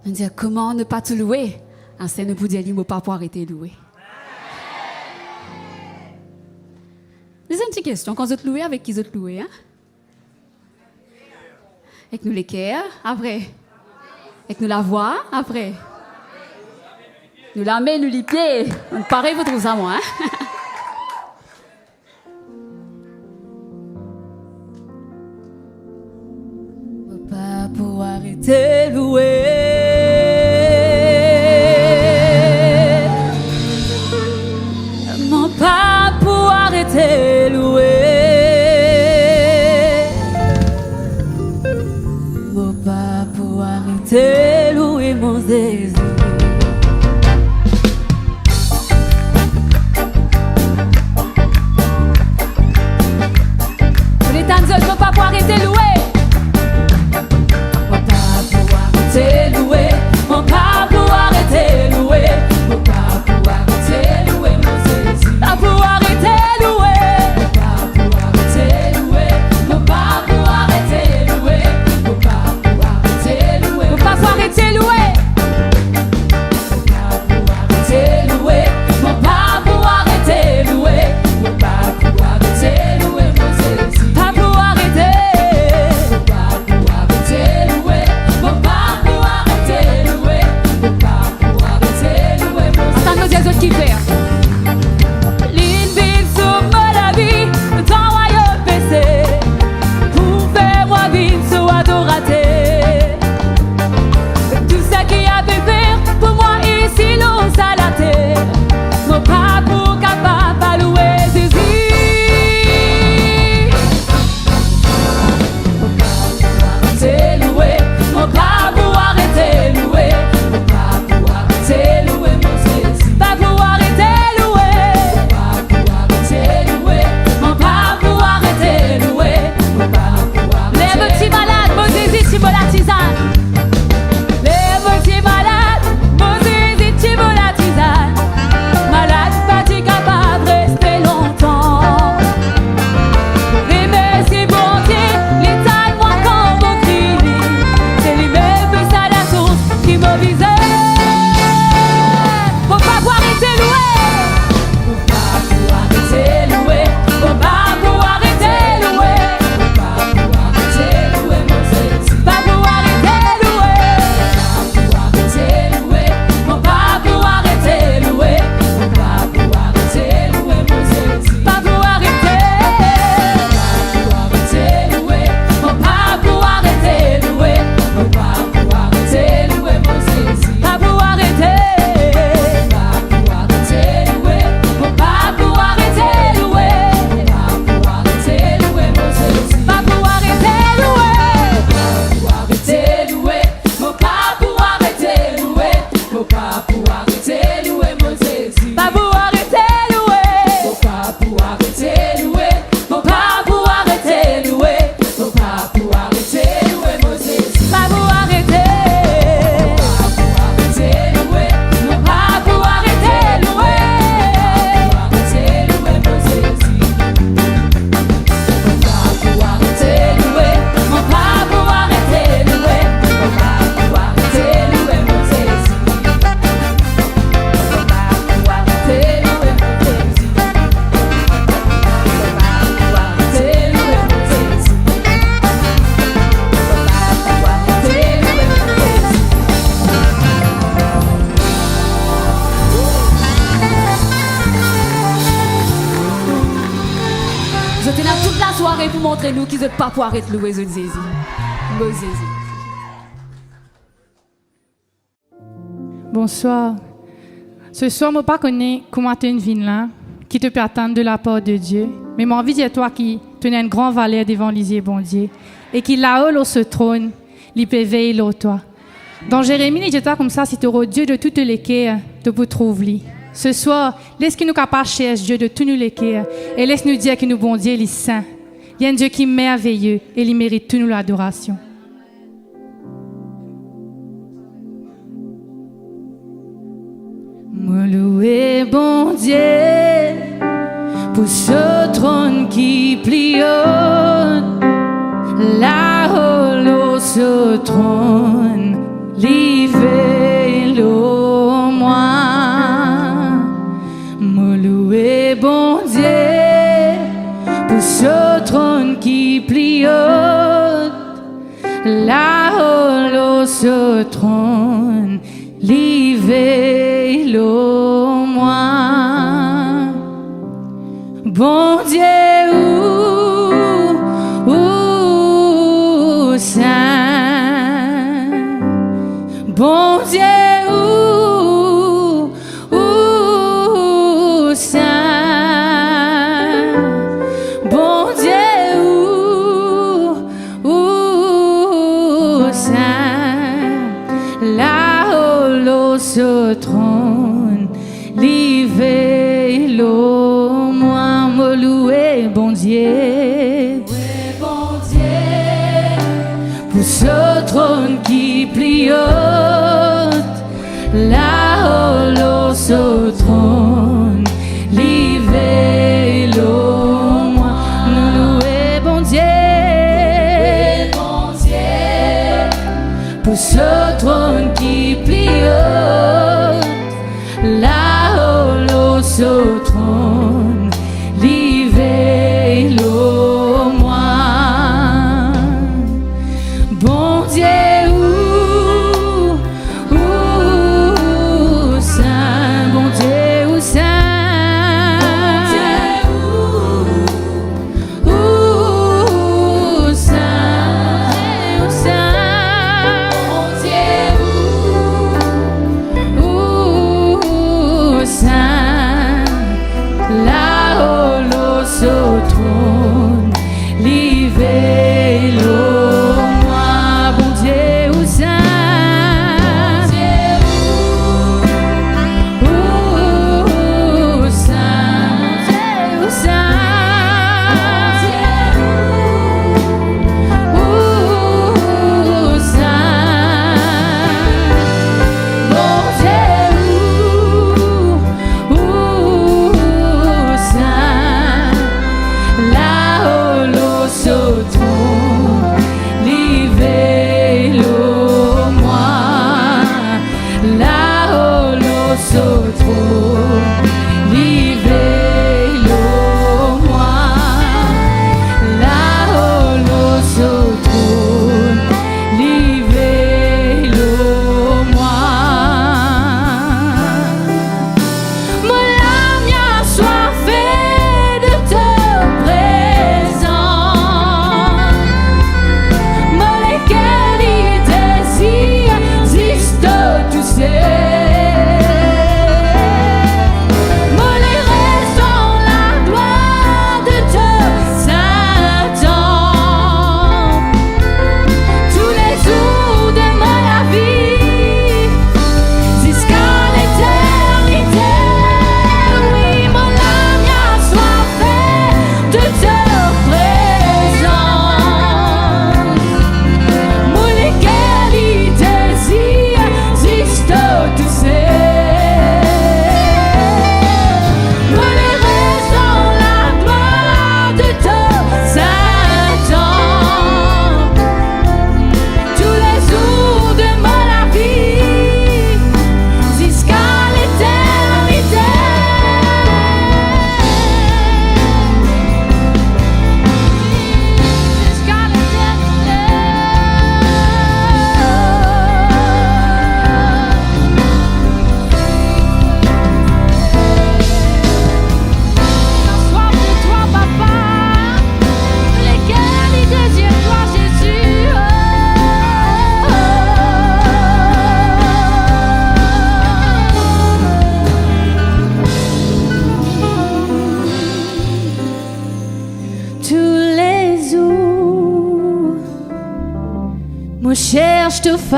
On dit comment ne pas te louer? C'est ne pour dire qu'il ne pas pouvoir arrêter de louer. C'est une petite question. Quand vous êtes loué, avec qui vous êtes loué? Hein? Avec nous les cœurs, après. Avec nous la voix, après. Nous la main, nous les pieds. On pareil, vous trouvez ça, moi. Hein? Pas pour arrêter de louer. Mon pas pour arrêter de louer. Mon pas pour arrêter de louer mon Jésus. Les temps de mon pas pour arrêter de louer. Louer, mon pas pour arrêter louer, mon pas pour arrêter louer mon Jésus, pas pour arrêter louer, mon pas pour arrêter louer, mon pas pour arrêter louer, mon pas pour arrêter louer, mon pas pour arrêter louer, mon pas pour arrêter louer, mon pas pour arrêter louer mon Jésus, pas pour arrêter, mon pas pour arrêter louer, mon pas qui fait l'île sur la vie, le temps royaume baissé, pour faire moi vivre sur adoraté. Tout ça qui a fait faire pour moi ici, l'eau à la terre, mon pas pour capable à louer Jésus. C'est louer, mon pas pour arrêter louer, mon pas pour arrêter louer mon Jésus. Pas pour arrêter louer, pas pour arrêter louer, mon pas pour arrêter louer, mon pas pour arrêter. Les petits malades, mon Jésus, tu me la tisane. Les petits malades, mon Jésus, tu me la tisane. Malade, pas tu capable de rester longtemps. Les merci bon Dieu, l'état moi quand mon cri. C'est lui-même ça la source qui me visait. Faut pas pour arrêter louer, faut pas pour arrêter louer, faut pas pour arrêter louer, faut pas pour arrêter louer mon Jésus, pas pour arrêter louer, faut pas pour arrêter louer, faut pas pour arrêter louer mon Jésus, pas pour arrêter louer, faut pas pour arrêter louer, faut pas pour arrêter louer mon Jésus, pas pour arrêter. Pour montrer nous qu'ils n'ont pas pour arrêter de louer Jésus. Bonsoir. Ce soir, je ne sais pas comment tu as une vie là, qui te peut attendre de la part de Dieu. Mais j'ai envie de dire toi qui tenais une grande valeur devant l'Isier, bon Dieu. Et qui là-haut, sur ce trône, il peut veiller là toi. Dans Jérémie, il dit comme ça, si tu es Dieu de toutes les cœurs, tu peux trouver. Ce soir, laisse-nous capables chercher Dieu de tous les cœurs. Et laisse-nous dire que nous, bon Dieu, il est saint. Il y a un Dieu qui est merveilleux et il mérite toute l'adoration. Me louer, bon Dieu, pour ce trône qui plie là-haut, ce trône, l'hiver. ce trône, livré au moi. Bon Dieu, saint. Bon Dieu, saint. Bon Dieu, saint. Là-haut, ce trône, livré l'eau, moi me louer, bon Dieu. Bon Dieu, Pour ce trône qui plie haute, là-haut, ce trône, livré l'eau, moi nous louer, bon Dieu. bon Dieu, Pour ce trône qui plie haute, là-haut, ce trône, livré l'eau, moi. Bon Dieu, saint, bon Dieu, saint, saint, saint, bon Dieu, saint, là-haut, ce trône, livré l'eau, moi, bon Dieu, saint, me cherche te face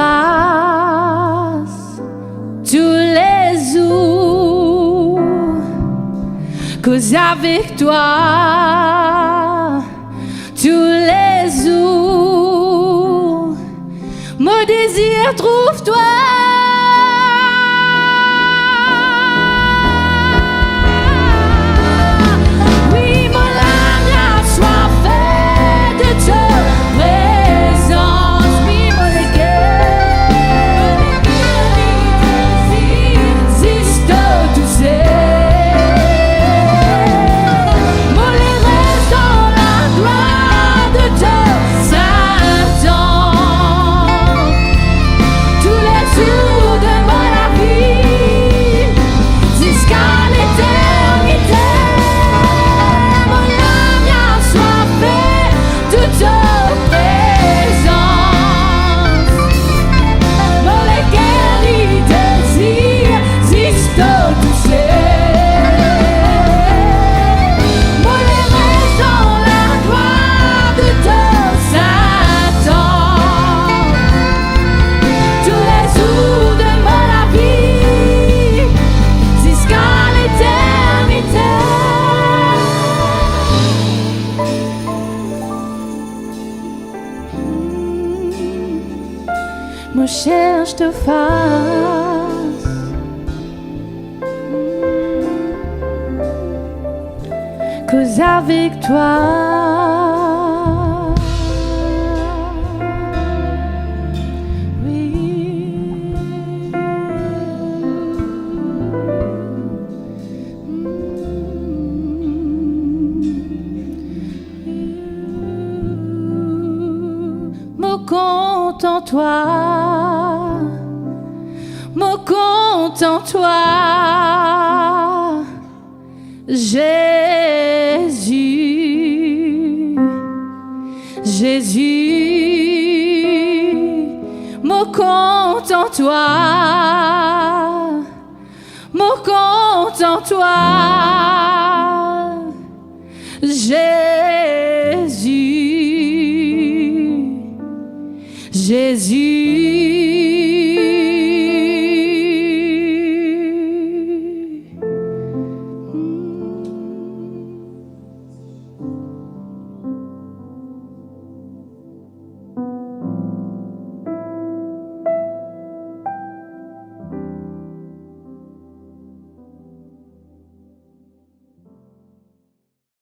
tous les jours, cause avec toi tous les jours, mon désir trouve toi. te fasse. Cause avec toi, oui. Me contente-toi, me contente-toi, Jésus, Jésus, me contente-toi, me contente-toi, Jésus, Jésus.